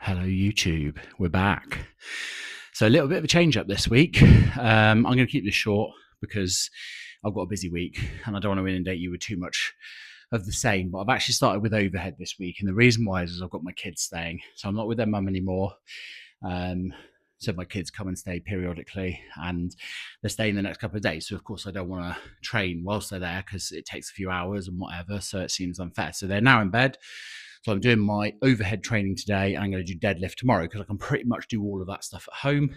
Hello, YouTube. We're back. So a little bit of a change up this week. I'm going to keep this short because I've got a busy week and I don't want to inundate you with too much of the same. But I've actually started with overhead this week, and the reason why is I've got my kids staying, so I'm not with their mum anymore. So my kids come and stay periodically, and they're staying the next couple of days. So of course I don't want to train whilst they're there because it takes a few hours and whatever. So it seems unfair. So they're now in bed. So I'm doing my overhead training today, and I'm going to do deadlift tomorrow because I can pretty much do all of that stuff at home,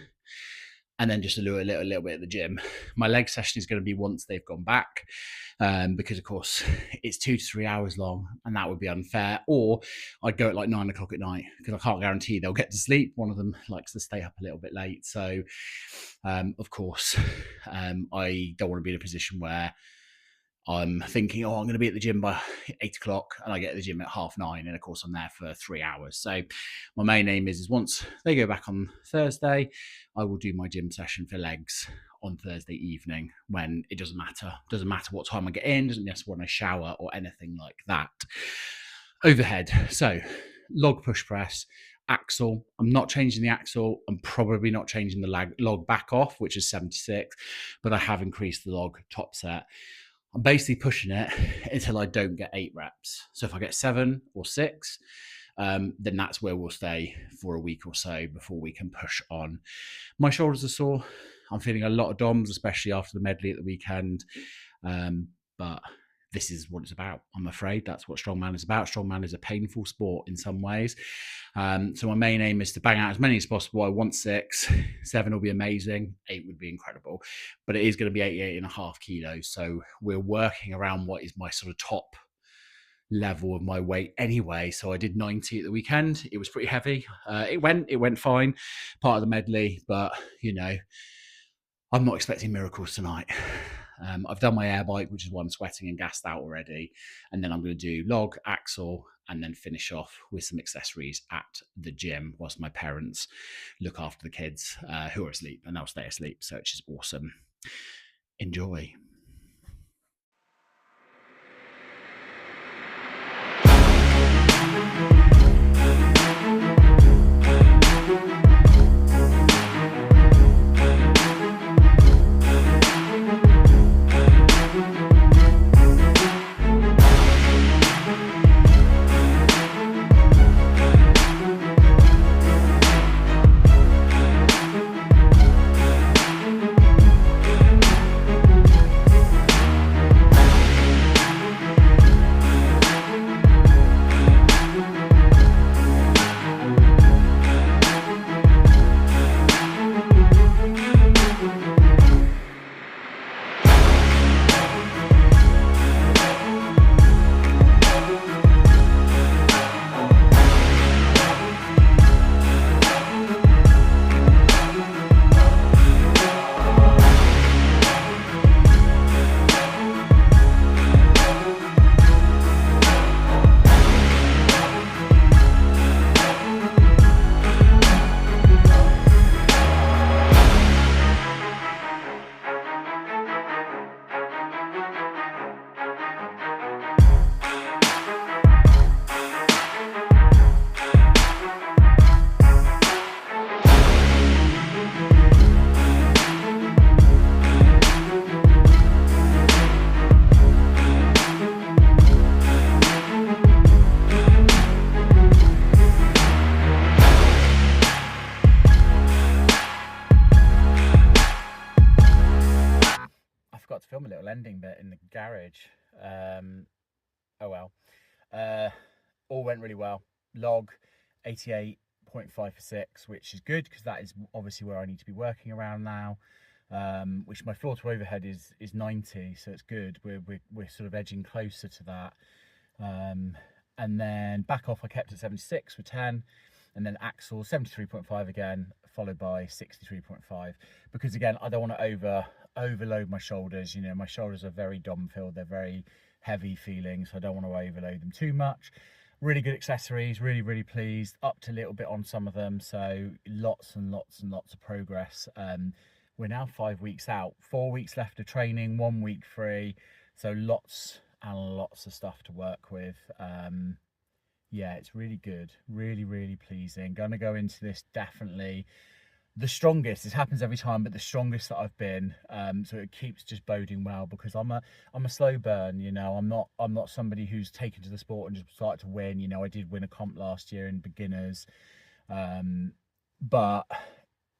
and then just a little bit at the gym. My leg session is going to be once they've gone back, because of course it's 2 to 3 hours long, and that would be unfair. Or I'd go at like 9 o'clock at night because I can't guarantee they'll get to sleep. One of them likes to stay up a little bit late, so of course I don't want to be in a position where I'm thinking, I'm going to be at the gym by 8 o'clock, and I get to the gym at 9:30, and of course I'm there for 3 hours. So my main aim is once they go back on Thursday, I will do my gym session for legs on Thursday evening, when it doesn't matter. Doesn't matter what time I get in, doesn't matter when I shower or anything like that. Overhead. So log push press, axle. I'm not changing the axle. I'm probably not changing the log back off, which is 76, but I have increased the log top set. I'm basically pushing it until I don't get 8 reps. So if I get 7 or 6, then that's where we'll stay for a week or so before we can push on. My shoulders are sore. I'm feeling a lot of DOMs, especially after the medley at the weekend. But this is what it's about. I'm afraid that's what strongman is about. Strongman is a painful sport in some ways. So my main aim is to bang out as many as possible. I want 6, 7 will be amazing. 8 would be incredible, but it is going to be 88.5 kilos. So we're working around what is my sort of top level of my weight anyway. So I did 90 at the weekend. It was pretty heavy. It went fine, part of the medley, but I'm not expecting miracles tonight. I've done my air bike, which is why I'm sweating and gassed out already. And then I'm going to do log, axle, and then finish off with some accessories at the gym whilst my parents look after the kids who are asleep, and they'll stay asleep. So it's just awesome. Enjoy. To film a little ending bit in the garage. Oh well. All went really well. Log 88.5 for 6, which is good because that is obviously where I need to be working around now. Which my floor to overhead is 90, so it's good. We're sort of edging closer to that. And then back off I kept at 76 for 10, and then axle 73.5 again, followed by 63.5, because again I don't want to overload my shoulders. My shoulders are very DOM filled, they're very heavy feeling, so I don't want to overload them too much. Really good accessories, really pleased. Upped a little bit on some of them, so lots and lots of progress. We're now 5 weeks out, 4 weeks left of training, 1 week free, so lots and lots of stuff to work with. Yeah, it's really good. Really, really pleasing. Going to go into this definitely the strongest. This happens every time, but the strongest that I've been. So it keeps just boding well, because I'm a slow burn. You know, I'm not somebody who's taken to the sport and just started to win. You know, I did win a comp last year in beginners, but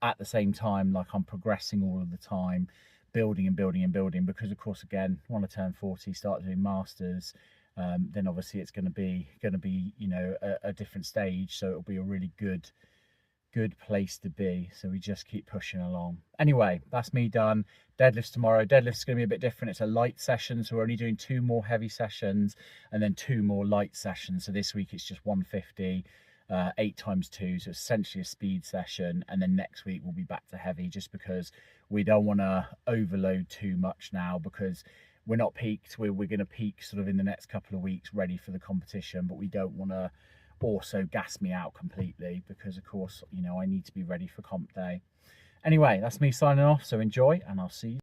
at the same time, like, I'm progressing all of the time, building and building and building, because of course, again, want to turn 40, start doing masters. Then obviously it's going to be you know, a different stage, so it'll be a really good place to be. So we just keep pushing along. Anyway, that's me done. Deadlifts tomorrow. Deadlifts going to be a bit different. It's a light session, so we're only doing 2 more heavy sessions and then 2 more light sessions. So this week it's just 150, 8 times 2, so essentially a speed session. And then next week we'll be back to heavy, just because we don't want to overload too much now, because we're not peaked. We're going to peak sort of in the next couple of weeks, ready for the competition, but we don't want to also gas me out completely, because of course, you know, I need to be ready for comp day. Anyway, that's me signing off, so enjoy, and I'll see you.